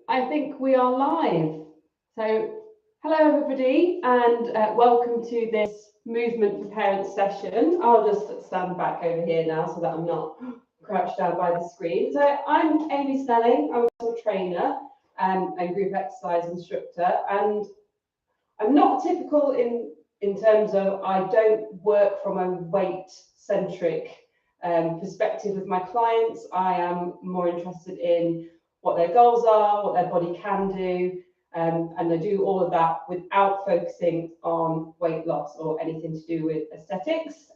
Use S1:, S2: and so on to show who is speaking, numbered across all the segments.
S1: I think we are live. So, hello everybody, and welcome to this Movement for Parents session. I'll just stand back over here now so that I'm not crouched down by the screen. So, I'm Amy Snelling, I'm a personal trainer and group exercise instructor, and I'm not typical in terms of I don't work from a weight-centric perspective with my clients. I am more interested in what their goals are, what their body can do, and I do all of that without focusing on weight loss or anything to do with aesthetics.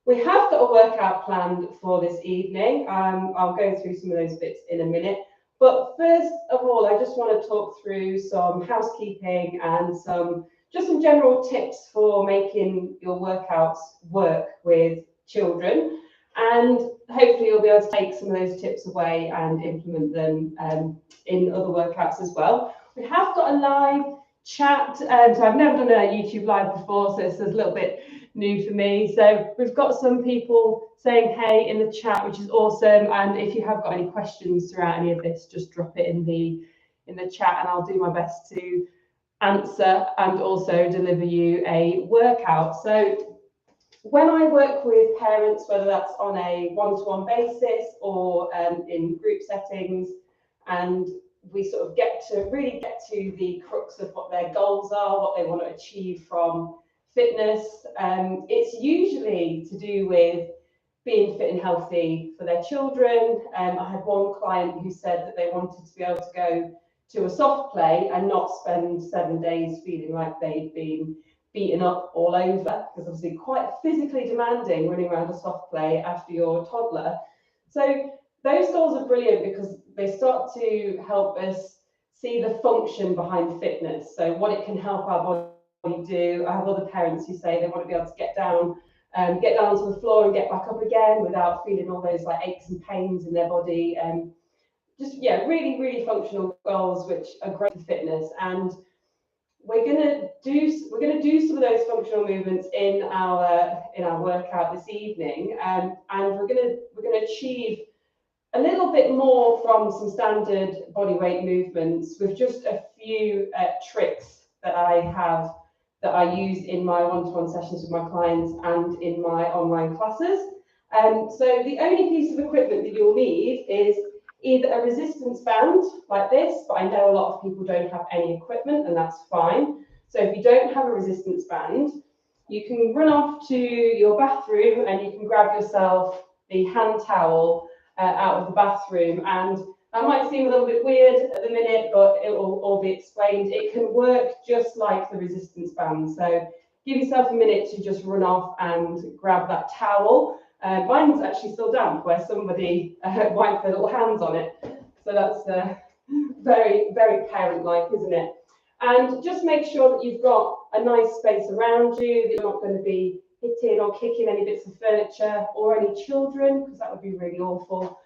S1: We have got a workout planned for this evening. I'll go through some of those bits in a minute. But first of all, I just want to talk through some housekeeping and some general tips for making your workouts work with children. And hopefully you'll be able to take some of those tips away and implement them in other workouts as well. We have got a live chat. So I've never done a YouTube live before, so this is a little bit new for me. So we've got some people saying hey in the chat, which is awesome. And if you have got any questions throughout any of this, just drop it in the chat and I'll do my best to answer and also deliver you a workout. So when I work with parents, whether that's on a one-to-one basis or in group settings, and we sort of really get to the crux of what their goals are, what they want to achieve from fitness. It's usually to do with being fit and healthy for their children. I had one client who said that they wanted to be able to go to a soft play and not spend 7 days feeling like they'd been beaten up all over, because obviously quite physically demanding running around a soft play after your toddler. So those goals are brilliant because they start to help us see the function behind fitness. So what it can help our body do. I have other parents who say they want to be able to get down to the floor and get back up again without feeling all those like aches and pains in their body. Really, really functional goals which are great for fitness. And we're gonna do some of those functional movements in our workout this evening, and we're gonna achieve a little bit more from some standard body weight movements with just a few tricks that I use in my one-to-one sessions with my clients and in my online classes. So the only piece of equipment that you'll need is either a resistance band like this, but I know a lot of people don't have any equipment, and that's fine. So if you don't have a resistance band, you can run off to your bathroom and you can grab yourself the hand towel out of the bathroom. And that might seem a little bit weird at the minute, but it will all be explained. It can work just like the resistance band. So give yourself a minute to just run off and grab that towel. Mine's actually still damp where somebody wiped their little hands on it. So that's very, very parent-like, isn't it? And just make sure that you've got a nice space around you, that you're not going to be hitting or kicking any bits of furniture or any children, because that would be really awful.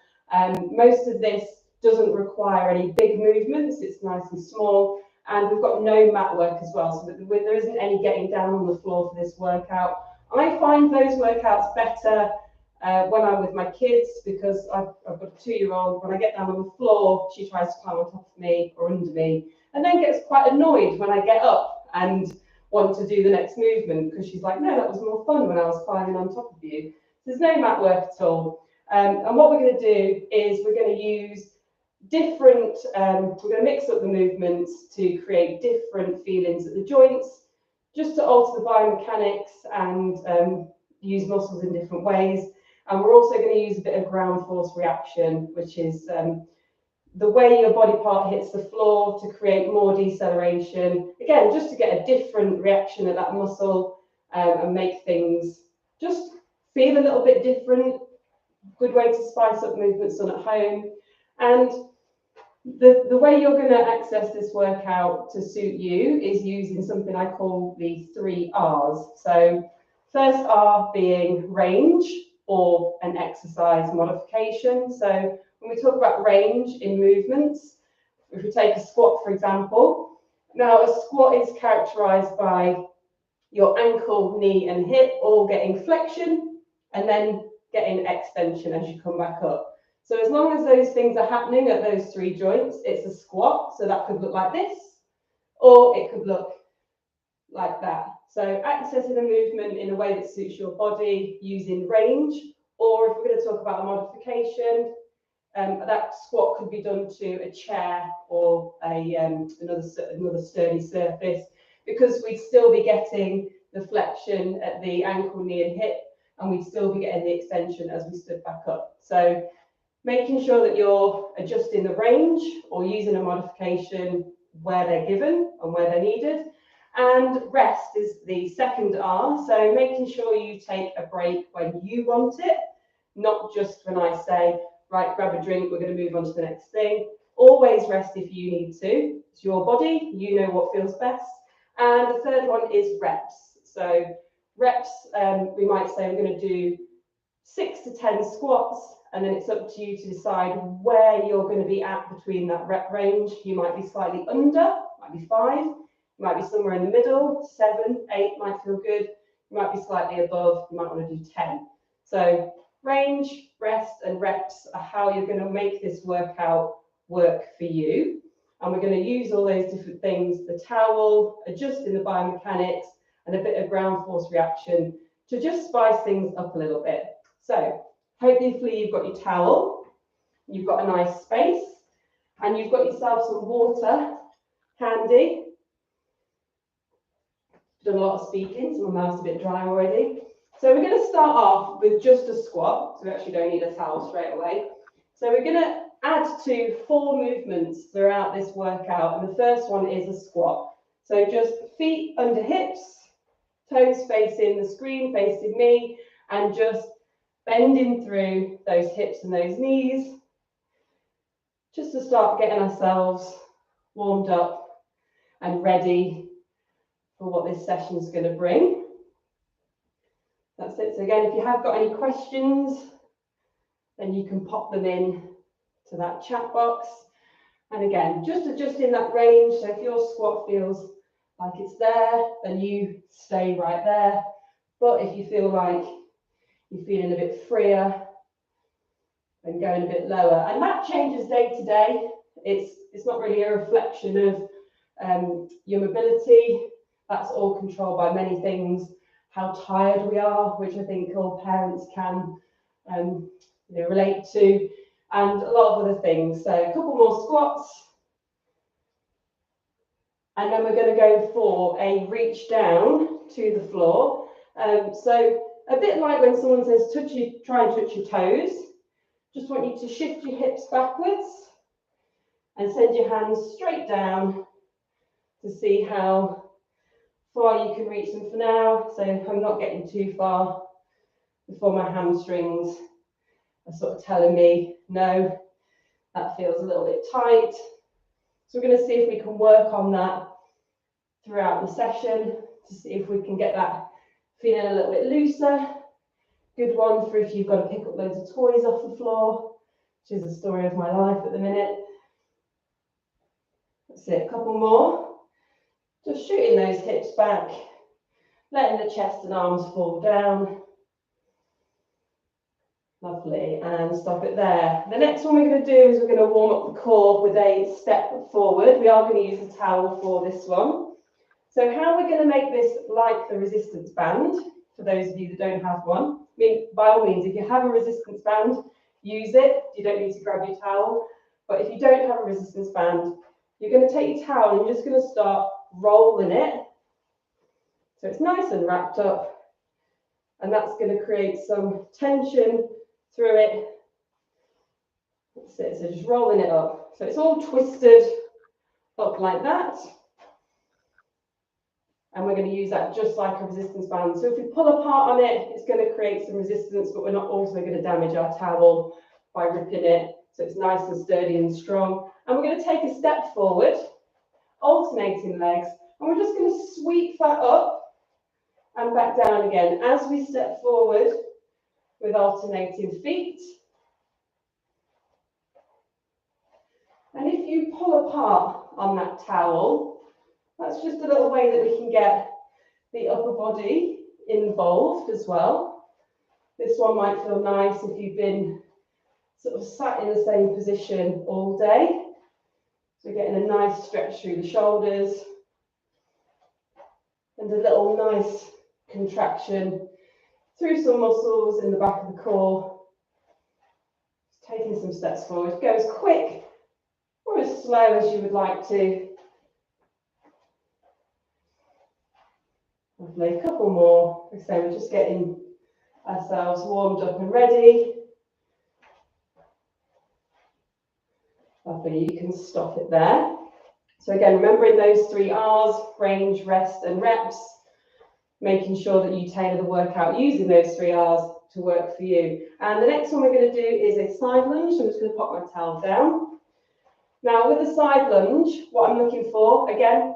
S1: Most of this doesn't require any big movements. It's nice and small. And we've got no mat work as well, so that there isn't any getting down on the floor for this workout. I find those workouts better when I'm with my kids, because I've got a 2-year-old. When I get down on the floor, she tries to climb on top of me or under me, and then gets quite annoyed when I get up and want to do the next movement, because she's like, no, that was more fun when I was climbing on top of you. There's no mat work at all. And what we're going to do is we're going to use different, we're going to mix up the movements to create different feelings at the joints, just to alter the biomechanics and use muscles in different ways. And we're also going to use a bit of ground force reaction, which is the way your body part hits the floor to create more deceleration. Again, just to get a different reaction at that muscle and make things just feel a little bit different. Good way to spice up movements done at home. And the way you're going to access this workout to suit you is using something I call the 3 R's. So first R being range, or an exercise modification. So when we talk about range in movements, if we take a squat, for example, now a squat is characterized by your ankle, knee, and hip all getting flexion and then getting extension as you come back up. So as long as those things are happening at those 3 joints, it's a squat. So that could look like this, or it could look like that. So accessing the movement in a way that suits your body using range, or if we're going to talk about a modification, that squat could be done to a chair or another sturdy surface, because we'd still be getting the flexion at the ankle, knee and hip, and we'd still be getting the extension as we stood back up. So making sure that you're adjusting the range or using a modification where they're given and where they're needed. And rest is the second R. So making sure you take a break when you want it, not just when I say, right, grab a drink, we're going to move on to the next thing. Always rest if you need to. It's your body, you know what feels best. And the third one is reps. So reps, we might say I'm going to do 6 to 10 squats, and then it's up to you to decide where you're going to be at between that rep range. You might be slightly under, might be 5, you might be somewhere in the middle, 7, 8 might feel good, you might be slightly above, you might want to do 10. So range, rest, and reps are how you're going to make this workout work for you. And we're going to use all those different things, the towel, adjusting the biomechanics, and a bit of ground force reaction to just spice things up a little bit. So hopefully you've got your towel, you've got a nice space, and you've got yourself some water handy. Done a lot of speaking, so my mouth's a bit dry already. So we're going to start off with just a squat, so we actually don't need a towel straight away. So we're going to add to 4 movements throughout this workout, and the first one is a squat. So just feet under hips, toes facing the screen, facing me, and just bending through those hips and those knees, just to start getting ourselves warmed up and ready for what this session is going to bring. That's it. So again, if you have got any questions, then you can pop them in to that chat box. And again, just adjusting that range. So if your squat feels like it's there, then you stay right there. But if you feel like you're feeling a bit freer, then going a bit lower. And that changes day to day. It's not really a reflection of your mobility. That's all controlled by many things. How tired we are, which I think all parents can relate to, and a lot of other things. So a couple more squats. And then we're going to go for a reach down to the floor. So a bit like when someone says try and touch your toes. Just want you to shift your hips backwards and send your hands straight down to see how far you can reach them for now. So I'm not getting too far before my hamstrings are sort of telling me, no, that feels a little bit tight. So we're going to see if we can work on that throughout the session to see if we can get that feeling a little bit looser. Good one for if you've got to pick up loads of toys off the floor, which is the story of my life at the minute. That's it, a couple more. Just shooting those hips back, letting the chest and arms fall down. Lovely, and stop it there. The next one we're going to do is we're going to warm up the core with a step forward. We are going to use a towel for this one. So how we're going to make this like the resistance band, for those of you that don't have one. I mean, by all means, if you have a resistance band, use it. You don't need to grab your towel. But if you don't have a resistance band, you're going to take your towel and you're just going to start rolling it. So it's nice and wrapped up. And that's going to create some tension through it. That's it. So just rolling it up. So it's all twisted up like that. And we're going to use that just like a resistance band. So if we pull apart on it, it's going to create some resistance, but we're not also going to damage our towel by ripping it. So it's nice and sturdy and strong. And we're going to take a step forward, alternating legs, and we're just going to sweep that up and back down again as we step forward with alternating feet. And if you pull apart on that towel, that's just a little way that we can get the upper body involved as well. This one might feel nice if you've been sort of sat in the same position all day. So we're getting a nice stretch through the shoulders and a little nice contraction through some muscles in the back of the core. Just taking some steps forward. Go as quick or as slow as you would like to. Lovely, a couple more. Like I say, we're just getting ourselves warmed up and ready. Lovely, you can stop it there. So again, remembering those 3 R's, range, rest and reps, making sure that you tailor the workout using those 3 R's to work for you. And the next one we're going to do is a side lunge. I'm just going to pop my towel down. Now with the side lunge, what I'm looking for, again,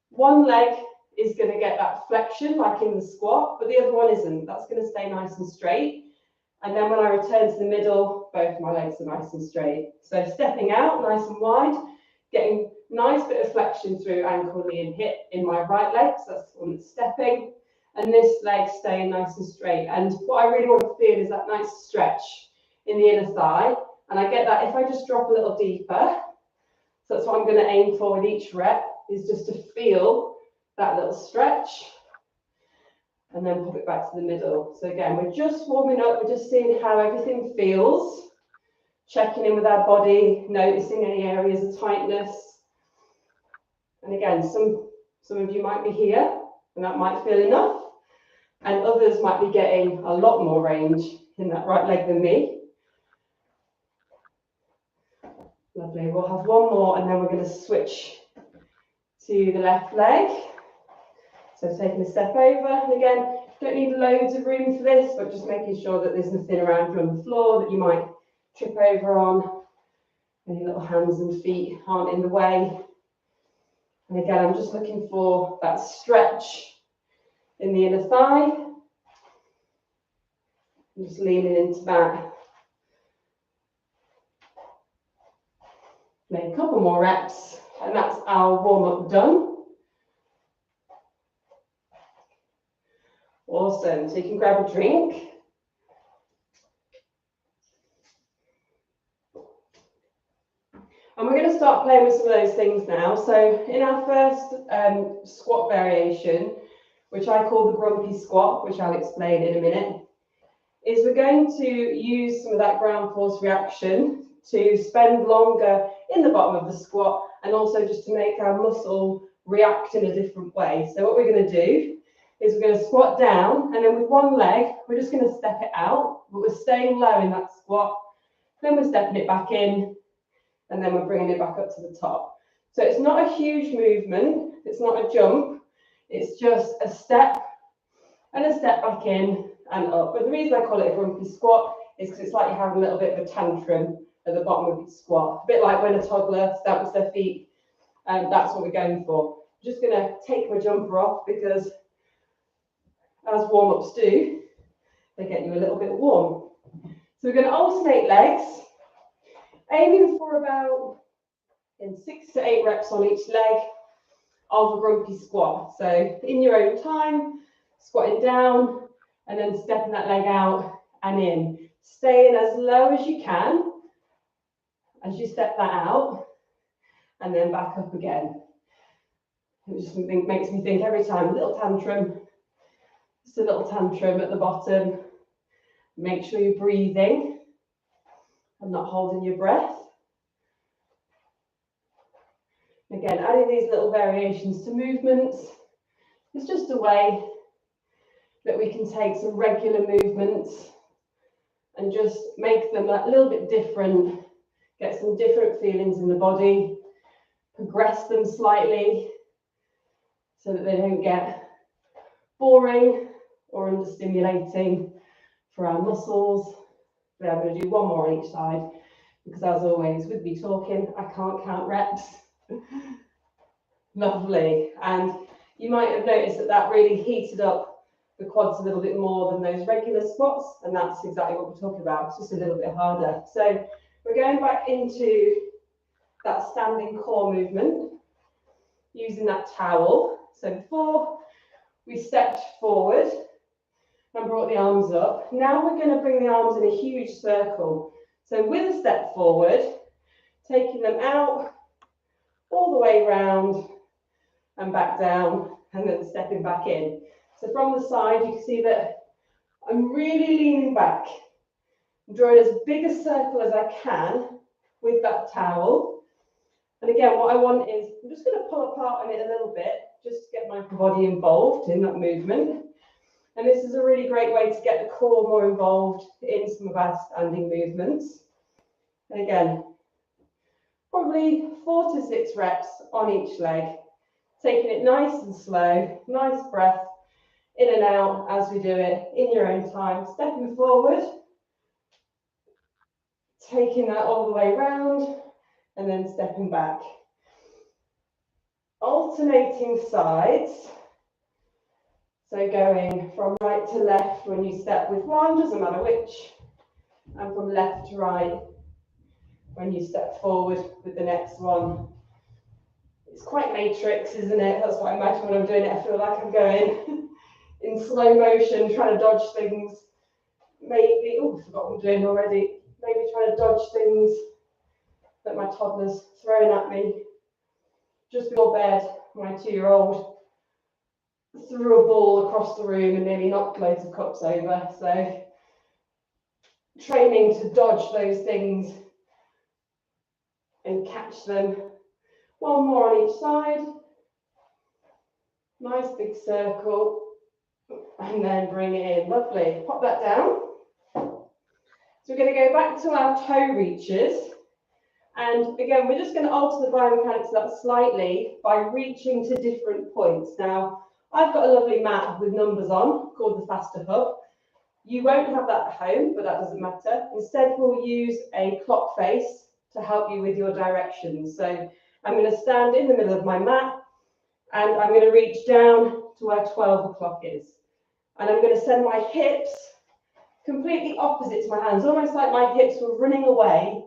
S1: one leg is going to get that flexion like in the squat, but the other one isn't. That's going to stay nice and straight. And then when I return to the middle, both my legs are nice and straight. So stepping out nice and wide, getting nice bit of flexion through ankle, knee and hip in my right leg. So that's the one that's stepping. And this leg staying nice and straight. And what I really want to feel is that nice stretch in the inner thigh. And I get that if I just drop a little deeper. So that's what I'm going to aim for with each rep, is just to feel that little stretch. And then pop it back to the middle. So again, we're just warming up. We're just seeing how everything feels. Checking in with our body, noticing any areas of tightness. And again, some of you might be here, and that might feel enough. And others might be getting a lot more range in that right leg than me. Lovely. We'll have one more, and then we're going to switch to the left leg. So taking a step over, and again, don't need loads of room for this, but just making sure that there's nothing around you on the floor that you might trip over on. Any little hands and feet aren't in the way. And again, I'm just looking for that stretch in the inner thigh. I'm just leaning into that. Make a couple more reps, and that's our warm-up done. Awesome, so you can grab a drink. And we're going to start playing with some of those things now. So in our first squat variation, which I call the grumpy squat, which I'll explain in a minute, is we're going to use some of that ground force reaction to spend longer in the bottom of the squat, and also just to make our muscle react in a different way. So what we're going to do is we're going to squat down, and then with one leg, we're just going to step it out, but we're staying low in that squat. Then we're stepping it back in, and then we're bringing it back up to the top. So it's not a huge movement. It's not a jump. It's just a step and a step back in and up. But the reason I call it a grumpy squat is because it's like you're having a little bit of a tantrum at the bottom of your squat. A bit like when a toddler stamps their feet. That's what we're going for. I'm just going to take my jumper off because, as warm-ups do, they get you a little bit warm. So we're going to alternate legs, aiming for about 6 to 8 reps on each leg of a grumpy squat. So in your own time, squatting down and then stepping that leg out and in. Staying as low as you can as you step that out, and then back up again. It just makes me think every time, a little tantrum, just a little tantrum at the bottom. Make sure you're breathing and not holding your breath. Again, adding these little variations to movements is just a way that we can take some regular movements and just make them a little bit different, get some different feelings in the body, progress them slightly so that they don't get boring or understimulating for our muscles. But I'm going to do one more on each side because, as always, with me talking, I can't count reps. Lovely. And you might have noticed that that really heated up the quads a little bit more than those regular squats, and that's exactly what we're talking about. It's just a little bit harder. So we're going back into that standing core movement using that towel. So before we stepped forward and brought the arms up, now we're going to bring the arms in a huge circle. So with a step forward, taking them out, all the way round and back down, and then stepping back in. So from the side, you can see that I'm really leaning back. I'm drawing as big a circle as I can with that towel. And again, what I want is, I'm just going to pull apart on it a little bit, just to get my body involved in that movement. And this is a really great way to get the core more involved in some of our standing movements. And again, probably 4 to 6 reps on each leg, taking it nice and slow, nice breath in and out as we do it in your own time, stepping forward, taking that all the way around, and then stepping back. Alternating sides, so going from right to left when you step with one, doesn't matter which, and from left to right when you step forward with the next one. It's quite matrix, isn't it? That's what I imagine when I'm doing it. I feel like I'm going in slow motion, trying to dodge things. Maybe, oh, I forgot what I'm doing already. Maybe trying to dodge things that my toddler's throwing at me. Just before bed, my 2-year-old threw a ball across the room and nearly knocked loads of cups over. So training to dodge those things and catch them. One more on each side. Nice big circle. And then bring it in. Lovely. Pop that down. So we're going to go back to our toe reaches. And again, we're just going to alter the biomechanics of that slightly by reaching to different points. Now, I've got a lovely mat with numbers on called the Faster Hub. You won't have that at home, but that doesn't matter. Instead, we'll use a clock face to help you with your directions. So I'm going to stand in the middle of my mat and I'm going to reach down to where 12 o'clock is. And I'm going to send my hips completely opposite to my hands, almost like my hips were running away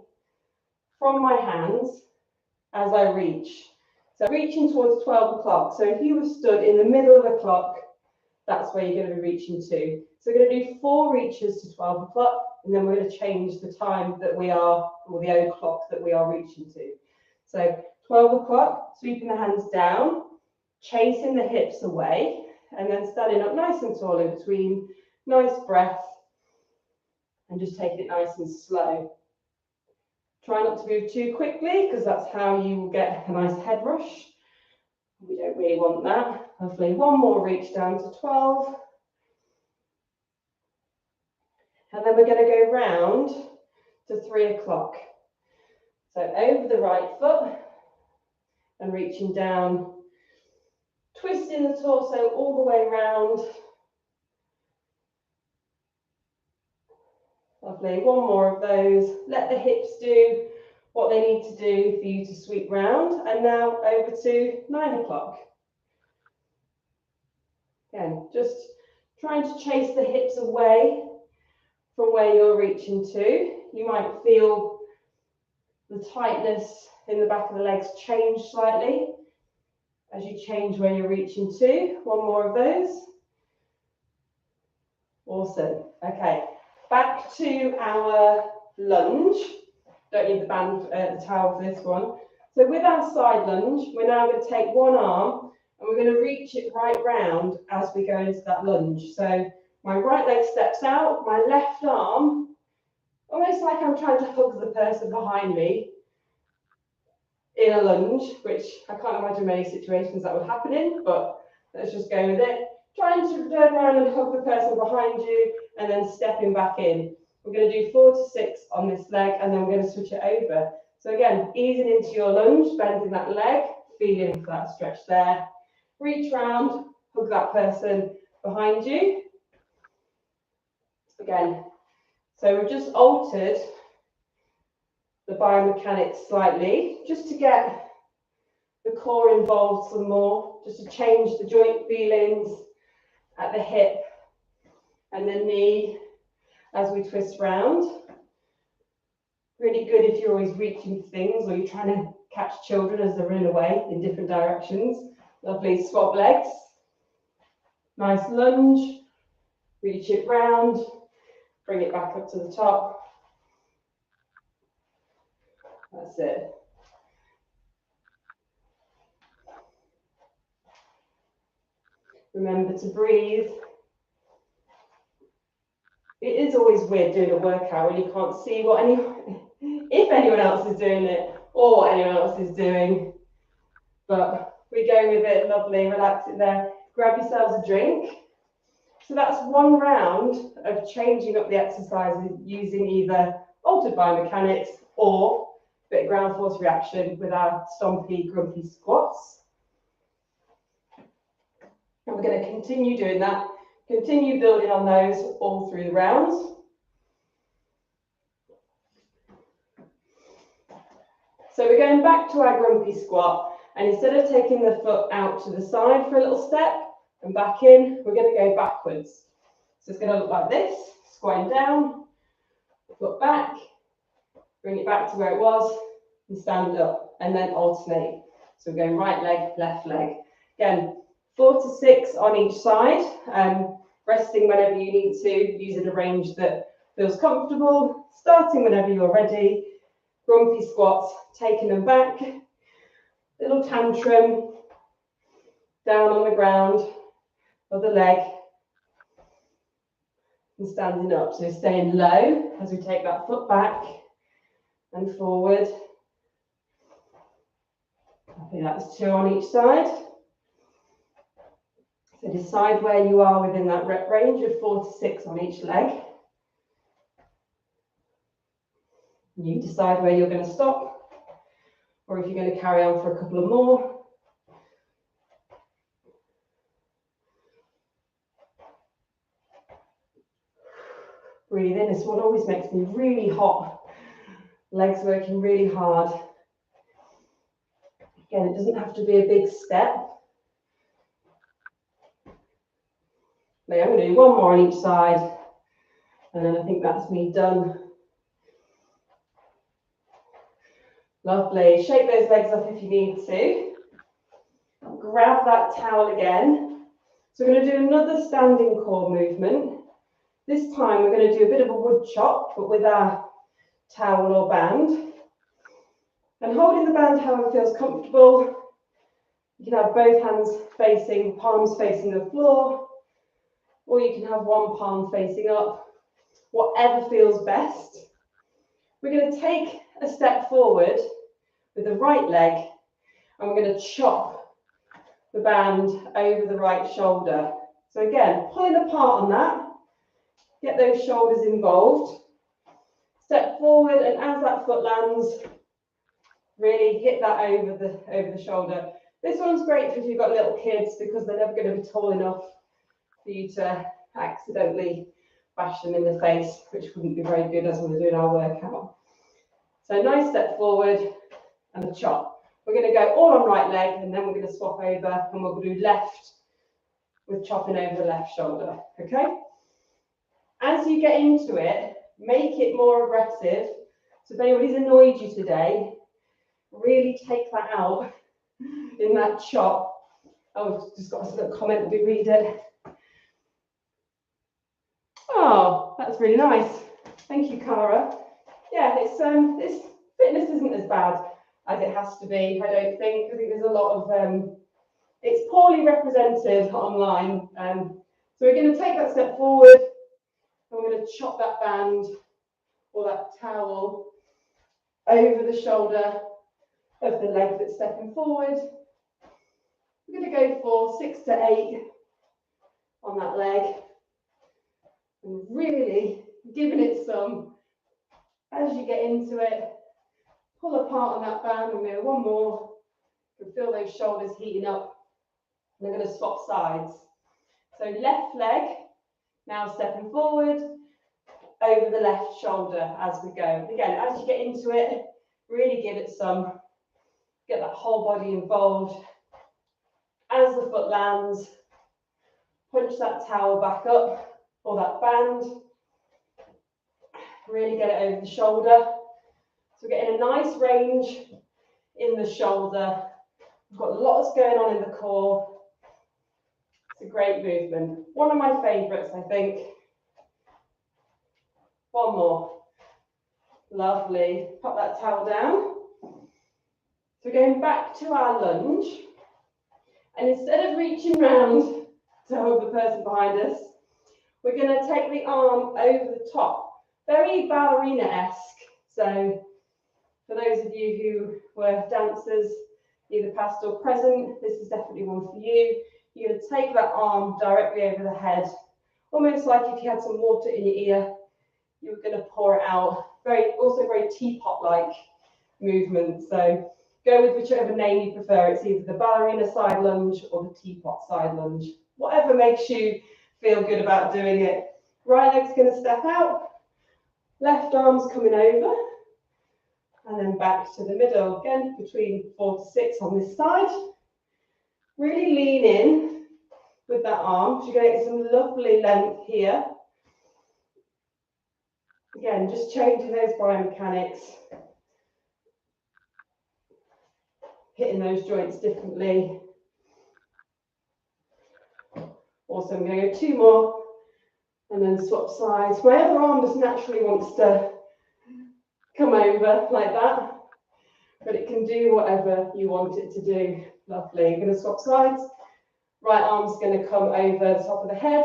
S1: from my hands as I reach. So reaching towards 12 o'clock. So if you were stood in the middle of the clock, that's where you're going to be reaching to. So we're going to do 4 reaches to 12 o'clock, and then we're going to change the time that we are, or the own clock that we are reaching to. So 12 o'clock, sweeping the hands down, chasing the hips away, and then standing up nice and tall in between, nice breath, and just taking it nice and slow. Try not to move too quickly, because that's how you will get a nice head rush. We don't really want that. Lovely. One more reach down to 12. And then we're going to go round to 3 o'clock. So over the right foot and reaching down, twisting the torso all the way round. Lovely. One more of those. Let the hips do what they need to do for you to sweep round. And now over to 9 o'clock. Again, just trying to chase the hips away from where you're reaching to. You might feel the tightness in the back of the legs change slightly as you change where you're reaching to. One more of those. Awesome. Okay, back to our lunge. Don't need the towel for this one. So with our side lunge, we're now going to take one arm and we're going to reach it right round as we go into that lunge. So my right leg steps out, my left arm, almost like I'm trying to hug the person behind me in a lunge, which I can't imagine many situations that would happen in, but let's just go with it. Trying to turn around and hug the person behind you and then stepping back in. We're going to do 4 to 6 on this leg and then we're going to switch it over. So again, easing into your lunge, bending that leg, feeling for that stretch there. Reach round, hug that person behind you. Again, so we've just altered the biomechanics slightly, just to get the core involved some more, just to change the joint feelings at the hip and the knee as we twist round. Really good if you're always reaching for things or you're trying to catch children as they're running away in different directions. Lovely. Swap legs. Nice lunge. Reach it round. Bring it back up to the top. That's it. Remember to breathe. It is always weird doing a workout when you can't see if anyone else is doing it or what anyone else is doing. But we go with it, lovely, relax it there. Grab yourselves a drink. So that's one round of changing up the exercises using either altered biomechanics or a bit of ground force reaction with our stompy, grumpy squats. And we're going to continue doing that, continue building on those all through the rounds. So we're going back to our grumpy squat, and instead of taking the foot out to the side for a little step and back in, we're going to go backwards. So it's going to look like this, squatting down, foot back, bring it back to where it was, and stand up, and then alternate. So we're going right leg, left leg. Again, 4 to 6 on each side, resting whenever you need to, using a range that feels comfortable, starting whenever you're ready. Grumpy squats, taking them back, little tantrum, down on the ground of the leg, and standing up. So staying low as we take that foot back and forward. I think that's 2 on each side. So decide where you are within that rep range of 4 to 6 on each leg. You decide where you're going to stop, or if you're going to carry on for a couple of more. Breathe in. This one always makes me really hot. Legs working really hard. Again, it doesn't have to be a big step. I'm going to do 1 more on each side, and then I think that's me done. Lovely. Shake those legs off if you need to. Grab that towel again. So we're going to do another standing core movement. This time we're going to do a bit of a wood chop, but with our towel or band. And holding the band however feels comfortable. You can have both hands facing, palms facing the floor, or you can have one palm facing up, whatever feels best. We're going to take a step forward with the right leg, and we're going to chop the band over the right shoulder. So again, pulling apart on that, get those shoulders involved. Step forward, and as that foot lands, really hit that over the shoulder. This one's great for if you've got little kids, because they're never going to be tall enough for you to accidentally bash them in the face, which wouldn't be very good as we're doing our workout. So nice step forward and a chop. We're going to go all on right leg, and then we're going to swap over, and we'll do left with chopping over the left shoulder. Okay? As you get into it, make it more aggressive. So if anybody's annoyed you today, really take that out in that chop. Oh, just got a little comment to be read. Oh, that's really nice. Thank you, Cara. Yeah, this fitness isn't as bad as it has to be, I don't think. I think there's a lot of, it's poorly represented online. So we're going to take that step forward, and we're going to chop that band or that towel over the shoulder of the leg that's stepping forward. We're going to go for 6 to 8 on that leg, and really giving it some as you get into it. Pull apart on that band, and we'll go 1 more. You can feel those shoulders heating up. And we're going to swap sides. So left leg, now stepping forward, over the left shoulder as we go. Again, as you get into it, really give it some, get that whole body involved. As the foot lands, punch that towel back up, or that band. Really get it over the shoulder. So we're getting a nice range in the shoulder. We've got lots going on in the core. It's a great movement. One of my favourites, I think. 1 more. Lovely. Pop that towel down. So going back to our lunge, and instead of reaching round to hold the person behind us, we're going to take the arm over the top, very ballerina-esque. So for those of you who were dancers, either past or present, this is definitely one for you. You're going to take that arm directly over the head, almost like if you had some water in your ear, you were going to pour it out. Also very teapot-like movement. So go with whichever name you prefer. It's either the ballerina side lunge or the teapot side lunge. Whatever makes you feel good about doing it. Right leg's going to step out, left arm's coming over, and then back to the middle. Again, between 4 to 6 on this side. Really lean in with that arm. You're going to get some lovely length here. Again, just changing those biomechanics, hitting those joints differently. Also, I'm going to go 2 more and then swap sides. My other arm just naturally wants to come over like that, but it can do whatever you want it to do. Lovely. I'm going to swap sides. Right arm's going to come over the top of the head.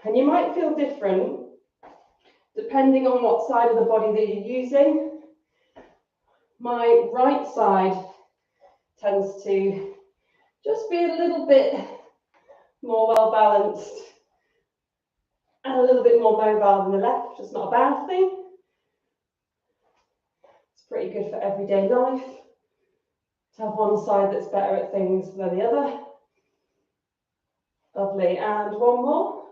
S1: And you might feel different depending on what side of the body that you're using. My right side tends to just be a little bit more well balanced and a little bit more mobile than the left, which is not a bad thing. It's pretty good for everyday life to have one side that's better at things than the other. Lovely, and one more.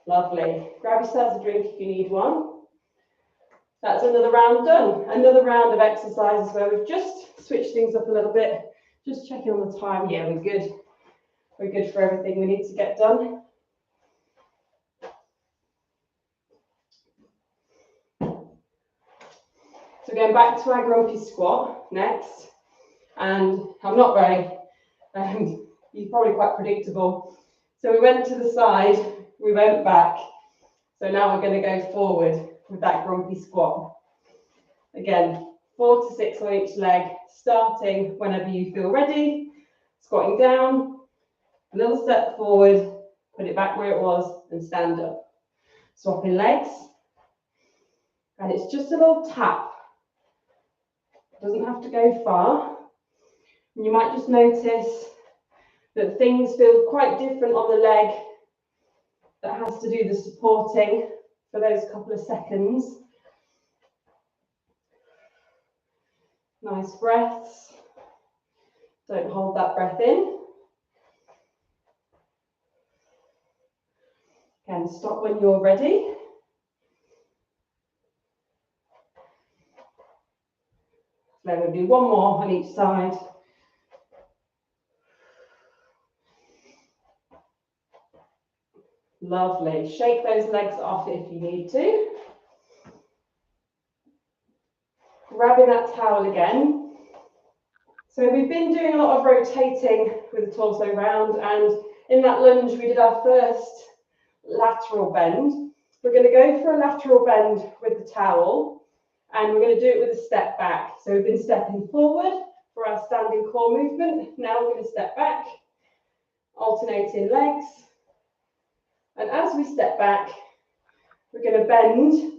S1: Lovely. Grab yourselves a drink if you need one. That's another round done. Another round of exercises where we've just switched things up a little bit. Just checking on the time. Yeah, we're good. We're good for everything we need to get done. So going back to our grumpy squat next. And I'm not very, you're probably quite predictable. So we went to the side, we went back. So now we're going to go forward with that grumpy squat. Again, 4 to 6 on each leg, starting whenever you feel ready. Squatting down, a little step forward, put it back where it was, and stand up. Swapping legs. And it's just a little tap. It doesn't have to go far. And you might just notice that things feel quite different on the leg. That has to do the supporting for those couple of seconds. Nice breaths. Don't hold that breath in. Again, stop when you're ready. Then we'll do one more on each side. Lovely. Shake those legs off if you need to. Grabbing that towel again. So we've been doing a lot of rotating with the torso round, and in that lunge we did our first lateral bend. We're going to go for a lateral bend with the towel, and we're going to do it with a step back. So we've been stepping forward for our standing core movement. Now we're going to step back, alternating legs. And as we step back, we're going to bend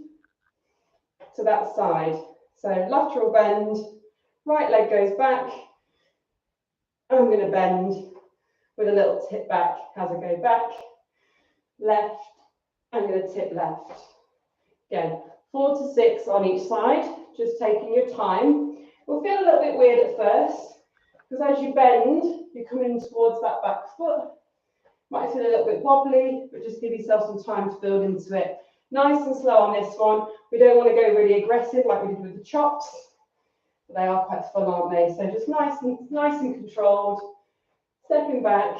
S1: to that side. So lateral bend, right leg goes back. I'm going to bend with a little tip back as I go back. Left, I'm going to tip left. Again, 4 to 6 on each side, just taking your time. It will feel a little bit weird at first, because as you bend, you're coming towards that back foot. Might feel a little bit wobbly, but just give yourself some time to build into it. Nice and slow on this one. We don't want to go really aggressive like we did with the chops. But they are quite fun, aren't they? So just nice and controlled. Stepping back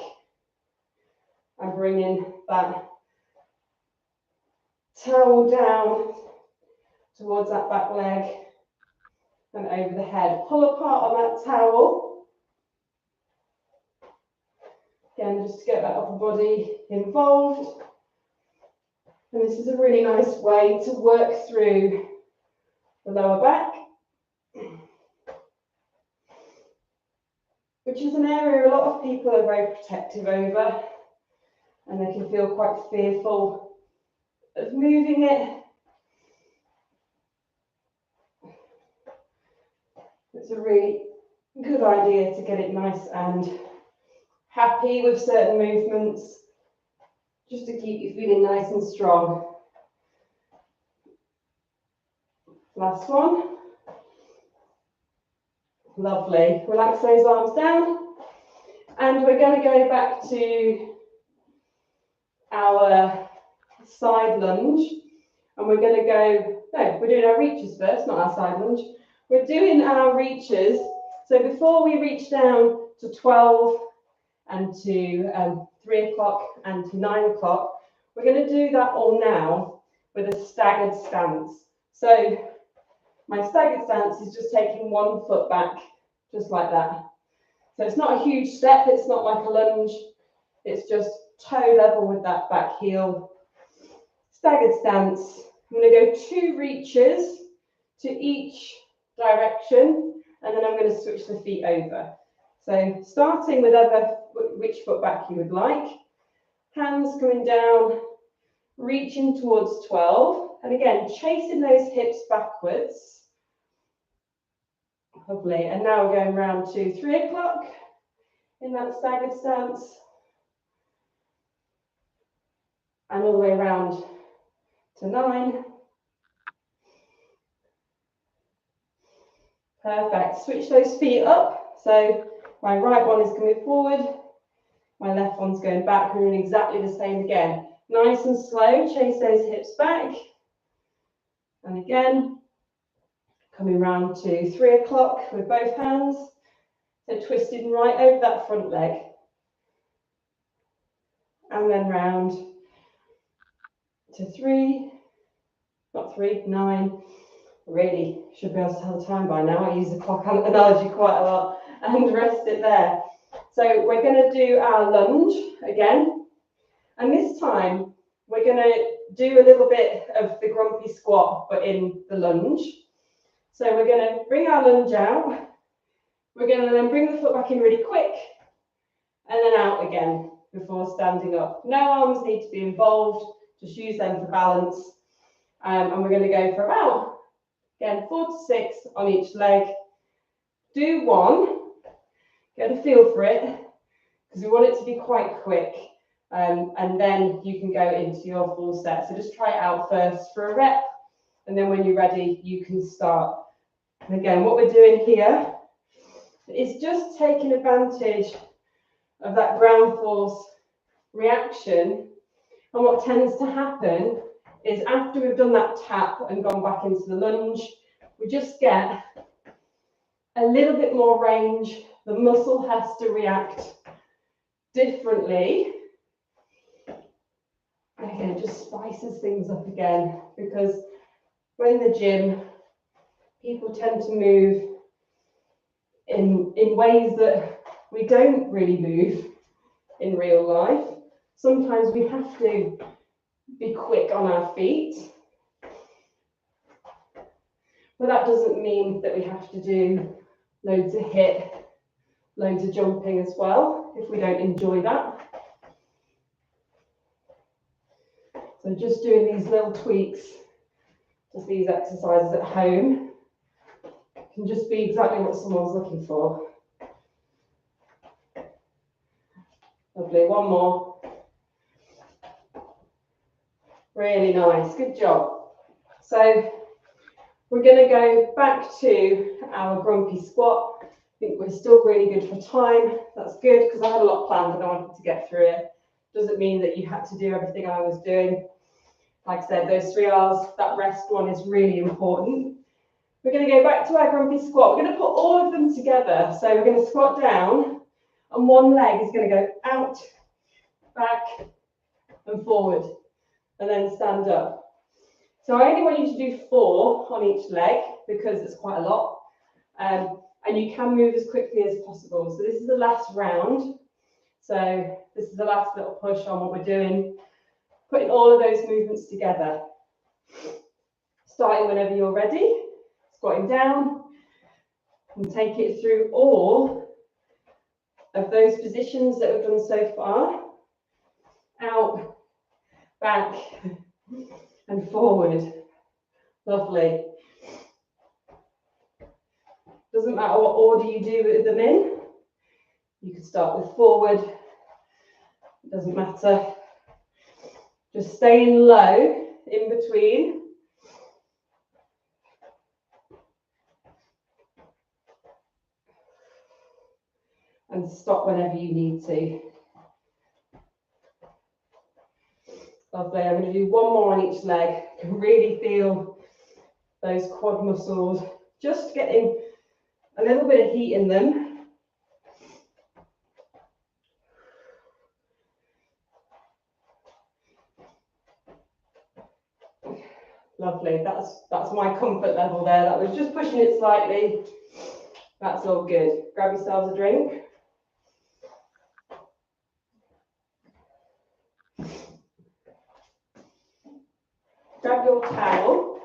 S1: and bringing that towel down towards that back leg and over the head. Pull apart on that towel. Again, just to get that upper body involved. And this is a really nice way to work through the lower back, which is an area a lot of people are very protective over, and they can feel quite fearful of moving it. It's a really good idea to get it nice and happy with certain movements, just to keep you feeling nice and strong. Last one. Lovely. Relax those arms down. And we're going to go back to our side lunge. And we're going to go, no, we're doing our reaches first, not our side lunge. We're doing our reaches. So before we reach down to 12 and to 3 o'clock and to 9 o'clock, we're going to do that all now with a staggered stance. So my staggered stance is just taking one foot back, just like that. So it's not a huge step, it's not like a lunge, it's just toe level with that back heel. Staggered stance. I'm going to go 2 reaches to each direction, and then I'm going to switch the feet over. So starting with which foot back you would like. Hands coming down, reaching towards 12, and again, chasing those hips backwards. Lovely. And now we're going round to 3 o'clock in that staggered stance. And all the way around to 9. Perfect. Switch those feet up. So my right one is coming forward, my left one's going back. We're doing exactly the same again. Nice and slow, chase those hips back. And again, coming round to 3 o'clock with both hands. So twisting right over that front leg. And then round to 3, not 3, 9. Really should be able to tell the time by now. I use the clock analogy quite a lot, and rest it there. So we're going to do our lunge again. And this time we're going to do a little bit of the grumpy squat, but in the lunge. So we're going to bring our lunge out. We're going to then bring the foot back in really quick, and then out again before standing up. No arms need to be involved, just use them for balance. And we're going to go for about, again, 4 to 6 on each leg. Do one, get a feel for it, because we want it to be quite quick. And then you can go into your full set. So just try it out first for a rep, and then when you're ready, you can start. And again, what we're doing here is just taking advantage of that ground force reaction. And what tends to happen is after we've done that tap and gone back into the lunge, we just get a little bit more range. The muscle has to react differently. And again, it just spices things up again, because when in the gym, people tend to move in ways that we don't really move in real life. Sometimes we have to be quick on our feet, but that doesn't mean that we have to do loads of HIIT, loads of jumping as well, if we don't enjoy that. So just doing these little tweaks, just these exercises at home, can just be exactly what someone's looking for. Lovely, one more. Really nice, good job. So we're going to go back to our grumpy squat. I think we're still really good for time. That's good, because I had a lot planned and I wanted to get through it. Doesn't mean that you had to do everything I was doing. Like I said, those 3 R's, that rest one is really important. We're going to go back to our grumpy squat. We're going to put all of them together. So we're going to squat down, and one leg is going to go out, back, and forward, and then stand up. So I only want you to do 4 on each leg, because it's quite a lot. And you can move as quickly as possible. So this is the last round. So this is the last little push on what we're doing. Putting all of those movements together. Starting whenever you're ready. squatting down, and take it through all of those positions that we've done so far. Out, back, and forward. Lovely. Doesn't matter what order you do them in. You could start with forward. It doesn't matter. Just staying low in between. And stop whenever you need to. Lovely. I'm going to do one more on each leg. You can really feel those quad muscles just getting a little bit of heat in them. Lovely. That's my comfort level there. That was just pushing it slightly. That's all good. Grab yourselves a drink. Grab your towel.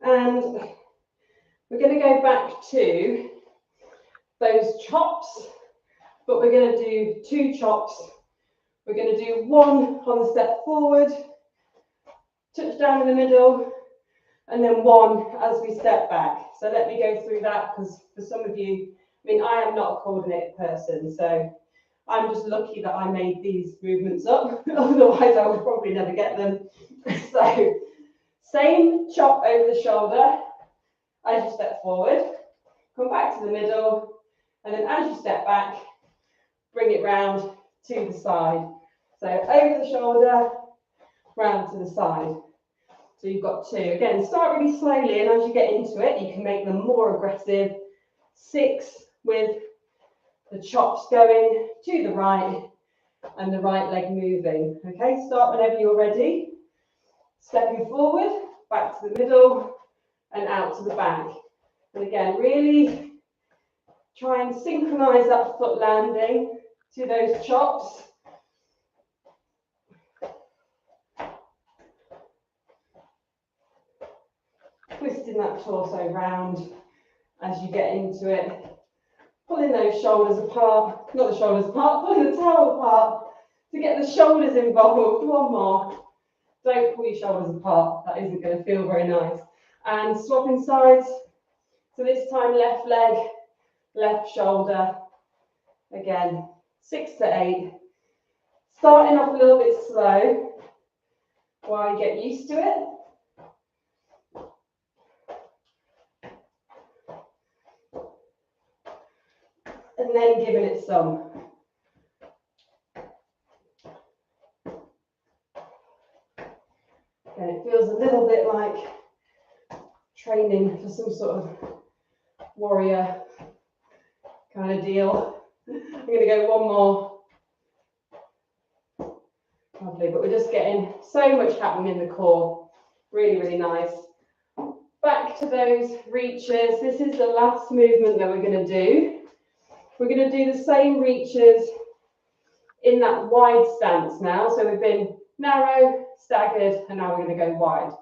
S1: And we're going to go back to those chops, but we're going to do 2 chops. We're going to do 1 on the step forward, touch down in the middle, and then 1 as we step back. So let me go through that, because for some of you, I mean, I am not a coordinated person, so I'm just lucky that I made these movements up. Otherwise, I would probably never get them. So same chop over the shoulder as you step forward. Come back to the middle, and then as you step back, bring it round to the side. So over the shoulder, round to the side. So you've got 2. Again, start really slowly, and as you get into it, you can make them more aggressive. 6 with the chops going to the right and the right leg moving. Okay, start whenever you're ready. Stepping forward, back to the middle, and out to the back. And again, really try and synchronize that foot landing to those chops. Twisting that torso round as you get into it. Pulling those shoulders apart, not the shoulders apart, pulling the towel apart to get the shoulders involved. 1 more. Don't pull your shoulders apart, that isn't going to feel very nice. And swapping sides. So this time left leg, left shoulder. Again, 6 to 8. Starting off a little bit slow while you get used to it. And then giving it some. And it feels a little bit like training for some sort of warrior kind of deal. I'm going to go 1 more. Lovely, but we're just getting so much happening in the core. Really, really nice. Back to those reaches. This is the last movement that we're going to do. We're going to do the same reaches in that wide stance now. So we've been narrow, staggered, and now we're going to go wide.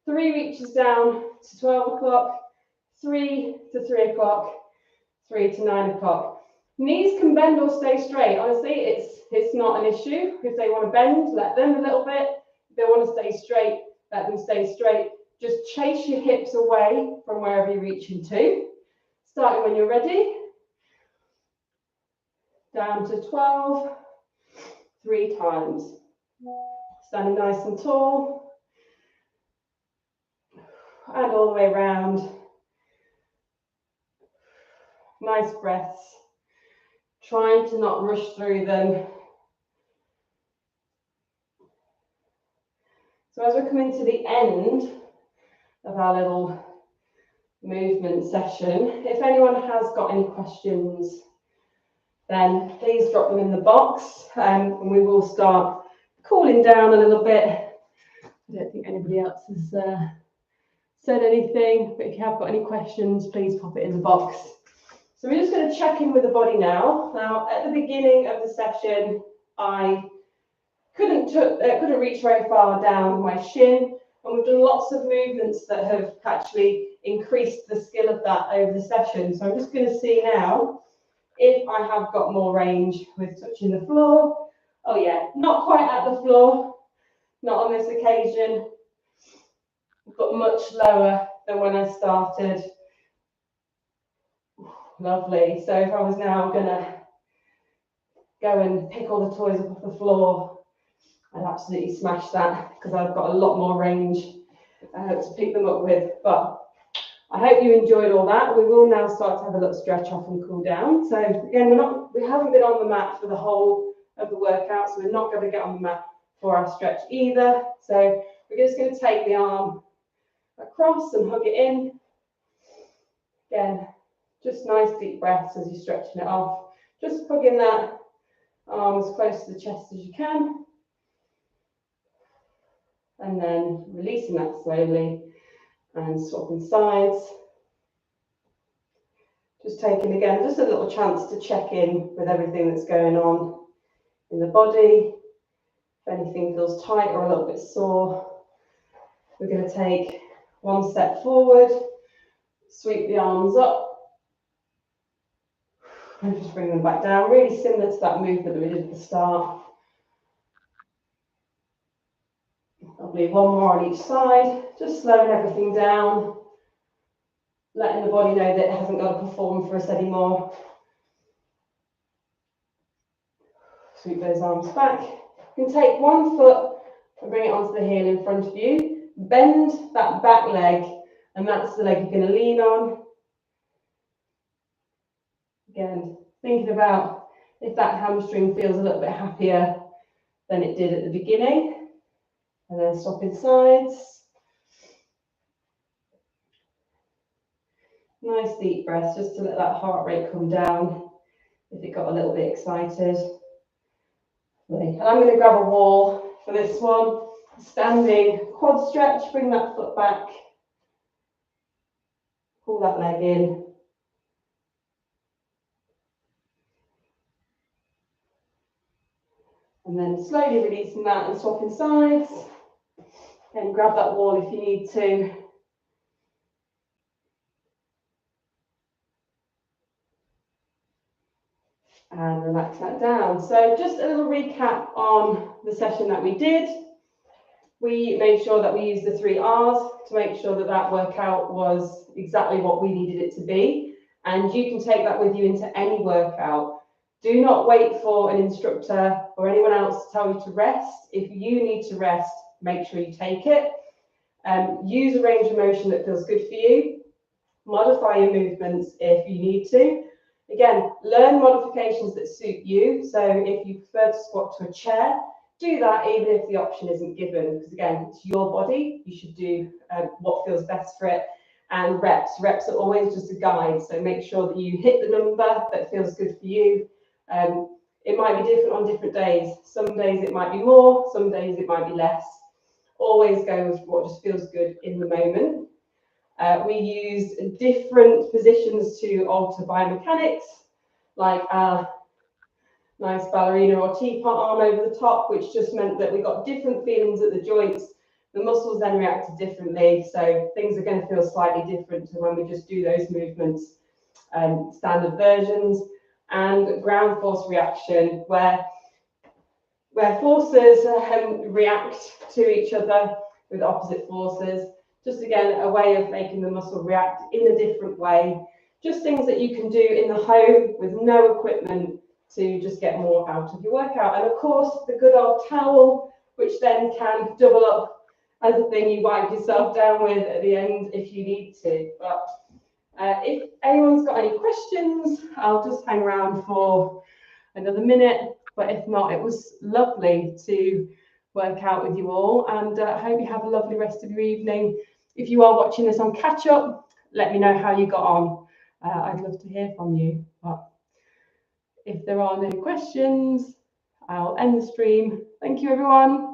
S1: 3 reaches down to 12 o'clock, 3 to 3 o'clock, 3 to 9 o'clock. Knees can bend or stay straight. Honestly, it's not an issue. If they want to bend, let them a little bit. If they want to stay straight, let them stay straight. Just chase your hips away from wherever you're reaching to. Starting when you're ready. Down to 12, 3 times. Standing nice and tall. And all the way around. Nice breaths. Trying to not rush through them. So as we're coming to the end of our little movement session, if anyone has got any questions, then please drop them in the box, and we will start cooling down a little bit. I don't think anybody else has said anything, but if you have got any questions, please pop it in the box. So we're just going to check in with the body now. Now, at the beginning of the session, I couldn't reach very far down my shin. And we've done lots of movements that have actually increased the skill of that over the session. So I'm just going to see now if I have got more range with touching the floor. Oh yeah, not quite at the floor, not on this occasion, but much lower than when I started. Lovely. So if I was now going to go and pick all the toys up off the floor, I'd absolutely smash that because I've got a lot more range to pick them up with. But I hope you enjoyed all that. We will now start to have a little stretch off and cool down. So again, we haven't been on the mat for the whole of the workout, so we're not going to get on the mat for our stretch either. So we're just going to take the arm across and hug it in. Again, just nice deep breaths as you're stretching it off. Just hugging that arm as close to the chest as you can. And then releasing that slowly and swapping sides. Just taking, again, just a little chance to check in with everything that's going on in the body. If anything feels tight or a little bit sore, we're going to take one step forward, sweep the arms up, and just bring them back down. Really similar to that movement that we did at the start. Lovely, one more on each side, just slowing everything down, letting the body know that it hasn't got to perform for us anymore. Sweep those arms back. You can take one foot and bring it onto the heel in front of you. Bend that back leg, and that's the leg you're going to lean on. Again, thinking about if that hamstring feels a little bit happier than it did at the beginning. And then swapping sides. Nice deep breaths just to let that heart rate come down if it got a little bit excited. And I'm going to grab a wall for this one. Standing quad stretch, bring that foot back. Pull that leg in. And then slowly releasing that and swapping sides. And grab that wall if you need to. And relax that down. So just a little recap on the session that we did. We made sure that we used the 3 R's to make sure that that workout was exactly what we needed it to be. And you can take that with you into any workout. Do not wait for an instructor or anyone else to tell you to rest. If you need to rest, make sure you take it. Use a range of motion that feels good for you. Modify your movements if you need to. Again, learn modifications that suit you. So if you prefer to squat to a chair, do that even if the option isn't given. Because again, it's your body. You should do what feels best for it. And reps are always just a guide. So make sure that you hit the number that feels good for you. It might be different on different days. Some days it might be more, some days it might be less. Always go with what just feels good in the moment. We used different positions to alter biomechanics, like a nice ballerina or teapot arm over the top, which just meant that we got different feelings at the joints. The muscles then reacted differently, so things are going to feel slightly different to when we just do those movements. Standard versions. And ground force reaction, where forces react to each other with opposite forces. Just again, a way of making the muscle react in a different way. Just things that you can do in the home with no equipment to just get more out of your workout. And of course, the good old towel, which then can double up as a thing you wipe yourself down with at the end if you need to. But if anyone's got any questions, I'll just hang around for another minute. But if not, it was lovely to work out with you all, and I hope you have a lovely rest of your evening. If you are watching this on catch up, let me know how you got on. I'd love to hear from you. But if there aren't any questions, I'll end the stream. Thank you, everyone.